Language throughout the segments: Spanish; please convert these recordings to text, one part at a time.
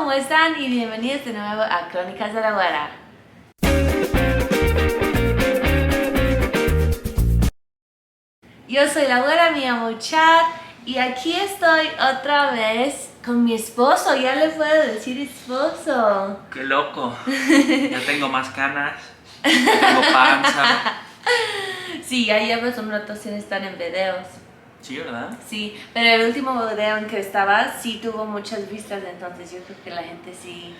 ¿cómo están? Y bienvenidos de nuevo a Crónicas de la Güera. Yo soy la Güera, me llamo Chad y aquí estoy otra vez con mi esposo. Ya le puedo decir esposo. ¡Qué loco! Ya tengo más canas, ya tengo panza. Sí, ya llevas un rato sin estar en videos. Sí, ¿verdad? Sí, pero el último video en que estaba sí tuvo muchas vistas, entonces yo creo que la gente sí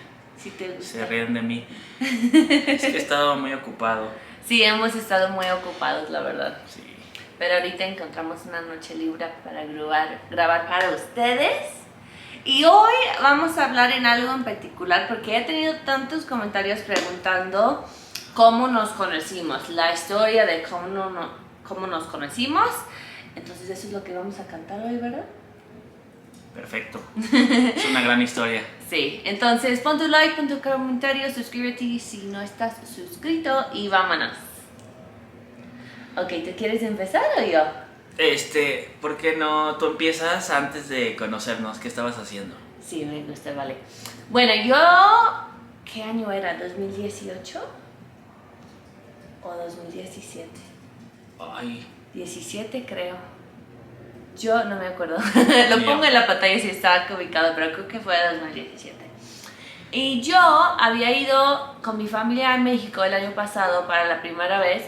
te gusta. Se ríen de mí. Es que he estado muy ocupado. Sí, hemos estado muy ocupados, la verdad. Sí. Pero ahorita encontramos una noche libre para grabar para ustedes. Y hoy vamos a hablar en algo en particular porque he tenido tantos comentarios preguntando cómo nos conocimos, la historia de cómo nos conocimos. Entonces eso es lo que vamos a cantar hoy, ¿verdad? Perfecto. Es una gran historia. Sí, entonces pon tu like, pon tu comentario, suscríbete si no estás suscrito y vámonos. Ok, ¿tú quieres empezar o yo? ¿Por qué no tú empiezas antes de conocernos? ¿Qué estabas haciendo? Sí, me gusta, vale. Bueno, yo... ¿Qué año era? ¿2018? ¿O 2017? Ay, 17 creo. Yo no me acuerdo. Lo pongo en la pantalla si está ubicado, pero creo que fue 2017. Y yo había ido con mi familia a México el año pasado para la primera vez.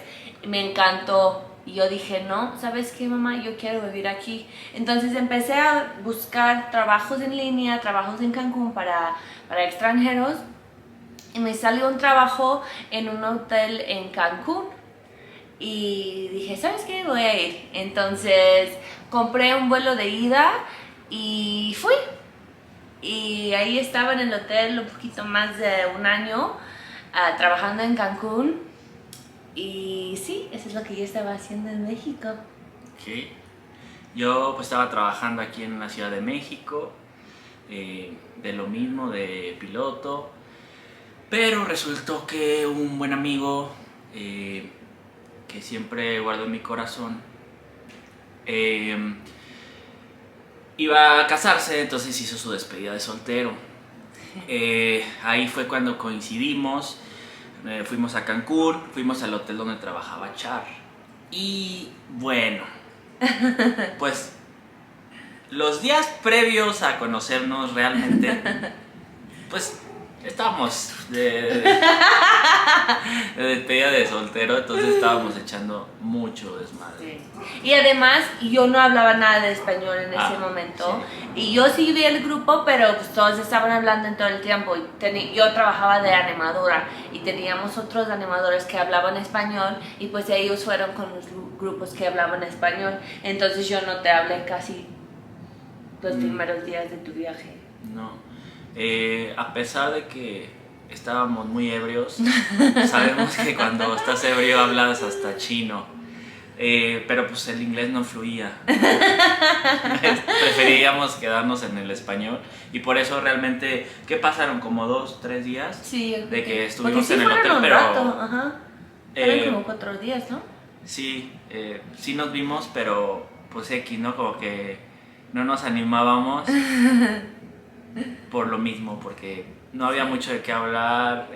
Me encantó. Y yo dije, no, ¿sabes qué, mamá? Yo quiero vivir aquí. Entonces empecé a buscar trabajos en línea, trabajos en Cancún para extranjeros. Y me salió un trabajo en un hotel en Cancún. Y dije, ¿sabes qué? Voy a ir. Entonces compré un vuelo de ida y fui. Y ahí estaba en el hotel un poquito más de un año trabajando en Cancún. Y sí, eso es lo que yo estaba haciendo en México. ok. Yo pues estaba trabajando aquí en la Ciudad de México, de lo mismo, de piloto. Pero resultó que un buen amigo que siempre guardo en mi corazón iba a casarse, entonces hizo su despedida de soltero. Ahí fue cuando coincidimos. Fuimos a Cancún, fuimos al hotel donde trabajaba Char. Y bueno, pues los días previos a conocernos realmente, pues estábamos de despedida de soltero, entonces estábamos echando mucho desmadre. Sí. Y además yo no hablaba nada de español en ese momento. Sí. Y yo sí vi el grupo, pero pues todos estaban hablando en todo el tiempo. Yo trabajaba de animadora y teníamos otros animadores que hablaban español y pues ellos fueron con los grupos que hablaban español. Entonces yo no te hablé casi los primeros días de tu viaje. No, a pesar de que estábamos muy ebrios, sabemos que cuando estás ebrio hablas hasta chino, pero pues el inglés no fluía. Preferíamos quedarnos en el español y por eso realmente, ¿qué pasaron? ¿Como 2-3 días? Sí, de que estuvimos sí en el hotel, un pero rato, ajá. Fueron como 4 días, ¿no? sí, sí nos vimos, pero pues X, ¿no? Como que no nos animábamos por lo mismo, porque no había mucho de qué hablar.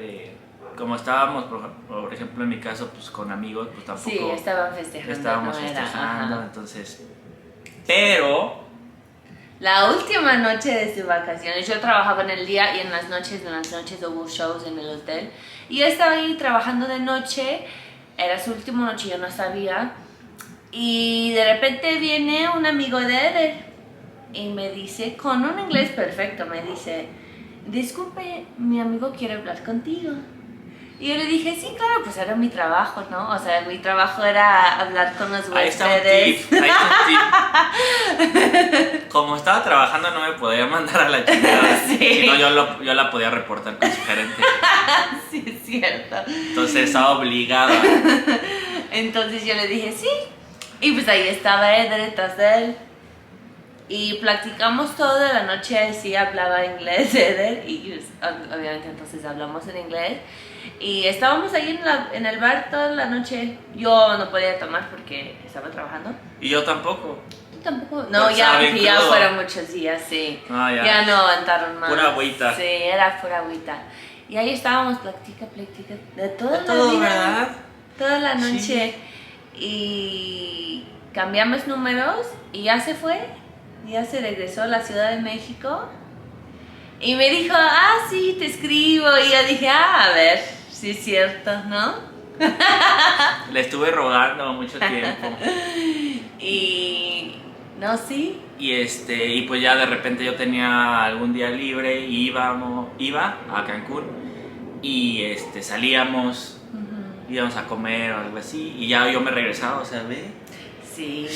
Como estábamos, por ejemplo, en mi caso, pues con amigos, pues tampoco Sí, estaban festejando. estábamos no era, festejando, ajá. entonces. Pero La última noche de sus vacaciones, yo trabajaba en el día y en las noches hubo shows en el hotel. Y yo estaba ahí trabajando de noche, era su última noche, yo no sabía. Y de repente viene un amigo de Eder y me dice, con un inglés perfecto, me dice, disculpe, mi amigo quiere hablar contigo. Y yo le dije, sí, claro, pues era mi trabajo, ¿no? O sea, mi trabajo era hablar con los ahí está un huéspedes. tip, ahí está un tip. Como estaba trabajando no me podía mandar a la chingada, Sí. si no yo la podía reportar con su gerente. Sí, es cierto. Entonces estaba obligada. Entonces yo le dije, sí. Y pues ahí estaba Eder detrás de él. Y platicamos toda la noche, sí hablaba inglés Eder. Y pues, obviamente entonces hablamos en inglés. Y estábamos ahí en el bar toda la noche. Yo no podía tomar porque estaba trabajando. Y yo tampoco. Tú tampoco. No, Pues ya, estaba bien porque ya crudo. fueron muchos días, sí. Ah, ya. Ya no aguantaron más. Pura agüita. Sí, era pura agüita. Y ahí estábamos, platica, de toda De la todo, vida. ¿verdad? Toda la Sí. noche. Y cambiamos números y ya se fue. Ya se regresó a la Ciudad de México. Y me dijo, sí, te escribo. Y yo dije, a ver, sí es cierto, ¿no? Le estuve rogando mucho tiempo. Y no, sí. Y pues ya de repente yo tenía algún día libre y iba a Cancún y salíamos, íbamos a comer o algo así y ya yo me regresaba, o sea, ve. Sí,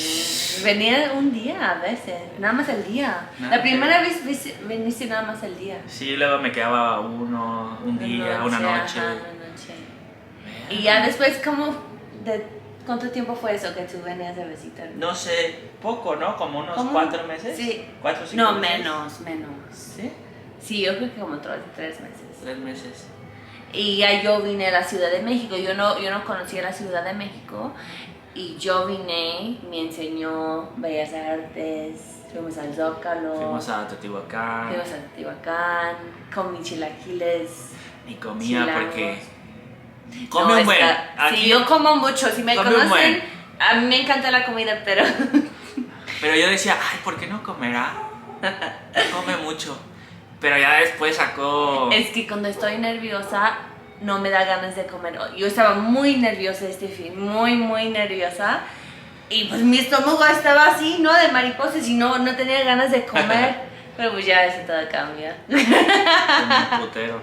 venía un día a veces, nada más el día. Nada, La primera vez viniste nada más el día. Sí, luego me quedaba un día, una noche. Ajá, una noche. Y ya después, ¿cuánto tiempo fue eso que tú venías de visita? No sé, poco, ¿no? Como unos ¿Cómo? 4 meses. Sí. 4 o 5 No, meses. menos. ¿Sí? Sí, yo creo que como 3 meses. 3 meses. Y ya yo vine a la Ciudad de México, yo no conocía la Ciudad de México. Y yo vine, me enseñó Bellas Artes, fuimos al Zócalo, Fuimos a Teotihuacán comí chilaquiles. y comía chilangos. porque No, come un buen. Sí, yo como mucho, si me come un conocen, buen. a mí me encanta la comida, pero... Pero yo decía, ay, ¿por qué no comerá? Come mucho. Pero ya después sacó... Es que cuando estoy nerviosa, no me da ganas de comer. Yo estaba muy nerviosa este fin, muy nerviosa. Y pues mi estómago estaba así, ¿no? De mariposas y no tenía ganas de comer. Pero pues ya eso todo cambia. Como un putero.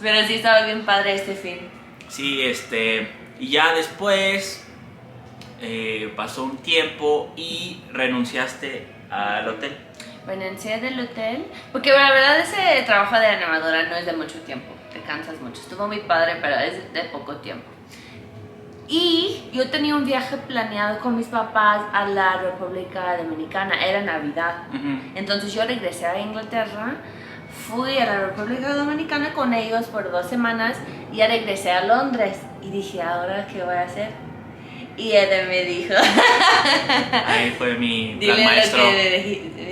Pero sí estaba bien padre este fin. Sí, y ya después pasó un tiempo y renunciaste al hotel. Renuncié del hotel, porque la verdad ese trabajo de animadora no es de mucho tiempo, te cansas mucho. Estuvo muy padre, pero es de poco tiempo. Y yo tenía un viaje planeado con mis papás a la República Dominicana, era Navidad. Entonces yo regresé a Inglaterra, fui a la República Dominicana con ellos por 2 semanas y ya regresé a Londres. Y dije, ¿ahora qué voy a hacer? Y él me dijo, Ahí fue mi dile plan lo maestro. que me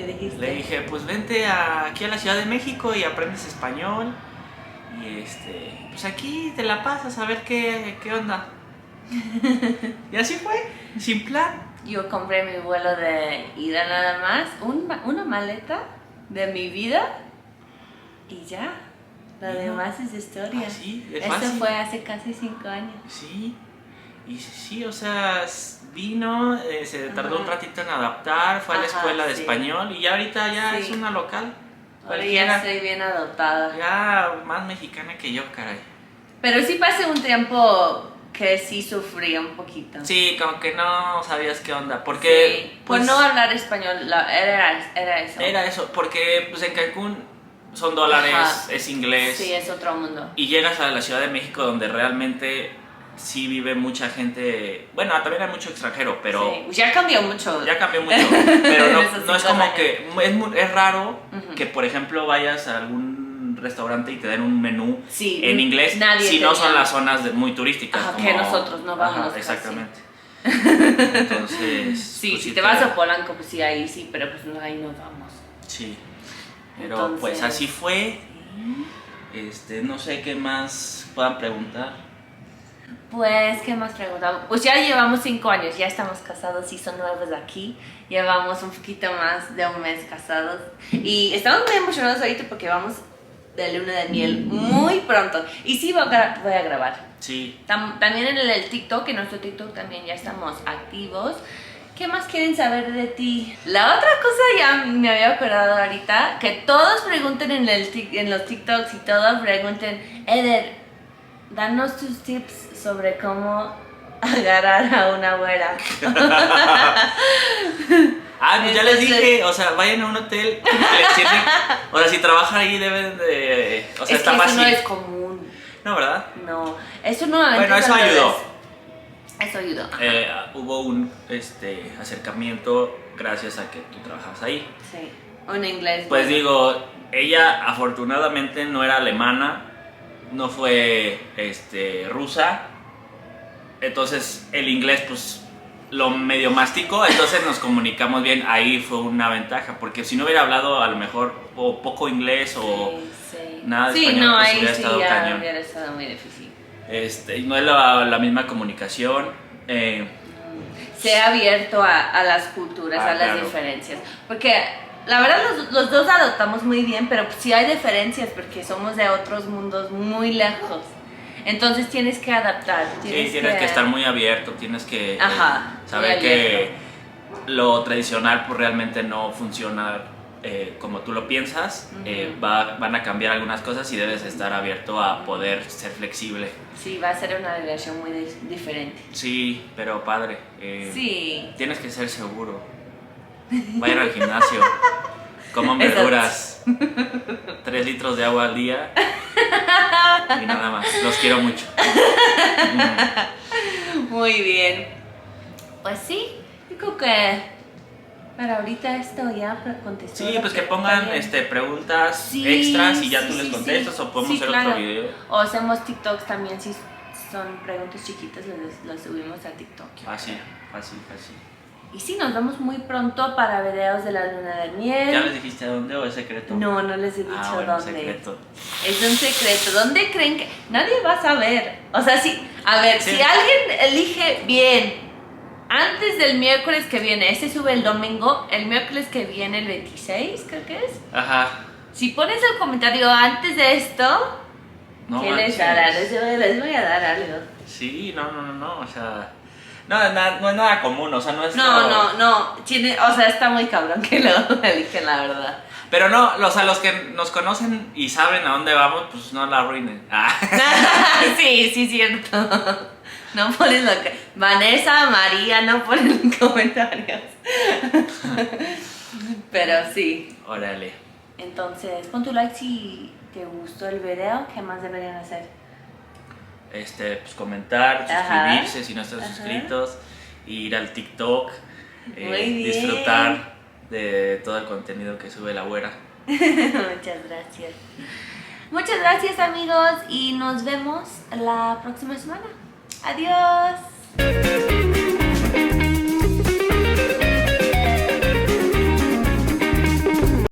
dijiste. Le dije, pues vente aquí a la Ciudad de México y aprendes español. Y pues aquí te la pasas a ver qué onda. Y así fue, sin plan. Yo compré mi vuelo de ida nada más, una maleta de mi vida y ya. Lo Y no. demás es historia. Sí, es Eso fácil. fue hace casi 5 años. Sí, y sí, o sea, vino, se tardó un ratito en adaptar, fue a la Ajá, escuela de sí. español y ya ahorita ya Sí. es una local. Ahora Cualquiera. ya estoy bien adoptada. Ya más mexicana que yo, caray. Pero sí pasé un tiempo que sí sufrí un poquito. Sí, como que no sabías qué onda, porque Sí, pues, por no hablar español, era eso. era eso, porque pues en Cancún son dólares, Ajá. es inglés. Sí, es otro mundo. Y llegas a la Ciudad de México donde realmente sí vive mucha gente, bueno, también hay mucho extranjero, pero Sí, pues ya cambió mucho. ya cambió mucho, pero En no, esos no es 5 como años. que, es raro Ujú. que por ejemplo vayas a algún restaurante y te den un menú Sí, en inglés nadie si no tenía. son las zonas muy turísticas. Ajá, como- que nosotros no vamos Ajá, casi. exactamente. Entonces, Sí, pues, si te vas a Polanco, pues sí, ahí sí, pero pues ahí no vamos. Sí, pero Entonces, pues así fue. sí. No sé qué más puedan preguntar. Pues, ¿qué más preguntamos? Pues ya llevamos 5 años, ya estamos casados y son nuevos aquí. Llevamos un poquito más de un mes casados. Y estamos muy emocionados ahorita porque vamos de luna de miel muy pronto. Y sí voy a grabar. Sí, También en el TikTok, en nuestro TikTok también ya estamos activos. ¿Qué más quieren saber de ti? La otra cosa ya me había acordado ahorita, que todos pregunten en los TikToks y todos pregunten, Eder, danos tus tips sobre cómo agarrar a una güera. pues ya les Entonces- dije, o sea, vayan a un hotel, les tienen- o sea, si trabajan ahí deben de, o sea, Es está que fácil. eso no es común. No, ¿verdad? No, eso nuevamente. Bueno, eso al ayudó. revés. Eso ayudó. Ajá. Hubo un acercamiento gracias a que tú trabajabas ahí. Sí, un inglés. Pues bueno. digo, ella afortunadamente no era alemana, no fue rusa, entonces el inglés pues lo medio mastico, entonces nos comunicamos bien. Ahí fue una ventaja, porque si no hubiera hablado a lo mejor o poco inglés o nada de español, no, pues ahí hubiera sí estado ya cañón. hubiera estado muy difícil. Y no es la misma comunicación. Se ha abierto a las culturas, a las claro. diferencias. Porque la verdad los dos adoptamos muy bien, pero sí hay diferencias porque somos de otros mundos muy lejos. Entonces tienes que adaptar. Tienes que estar muy abierto, tienes que saber muy que lo tradicional pues realmente no funciona como tú lo piensas. Van a cambiar algunas cosas y debes estar abierto a poder ser flexible. Sí, va a ser una relación muy diferente. Sí, pero padre. Sí. Tienes que ser seguro. Vayan al gimnasio. Coman verduras. 3 litros de agua al día. Y nada más. Los quiero mucho. Muy bien. Pues sí, yo creo que para ahorita esto ya contestó. Sí, pues que pongan preguntas extras y ya tú les contestas o podemos hacer otro video. O hacemos TikToks también si son preguntas chiquitas, las subimos a TikTok. Fácil. Y sí, nos vemos muy pronto para videos de la luna de miel. ¿Ya les dijiste a dónde o es secreto? No les he dicho bueno, dónde. Secreto. Es un secreto. ¿Dónde creen que...? Nadie va a saber. O sea, sí. A ver, si alguien elige bien antes del miércoles que viene, sube el domingo, el miércoles que viene, el 26, creo que es. Ajá. Si pones el comentario antes de esto, No, ¿qué les dará? Les voy a dar algo. Sí, no, o sea... No es nada común, o sea, no es... No. Está muy cabrón que lo eligen, la verdad. Pero no, los que nos conocen y saben a dónde vamos, pues no la arruinen. Sí, cierto. No pones lo que... Vanessa, María, no ponen comentarios. Pero sí. Órale. Entonces, pon tu like si te gustó el video. ¿Qué más deberían hacer? Pues comentar, suscribirse si no están suscritos, ir al TikTok, disfrutar de todo el contenido que sube la güera. Muchas gracias. Muchas gracias, amigos, y nos vemos la próxima semana. Adiós.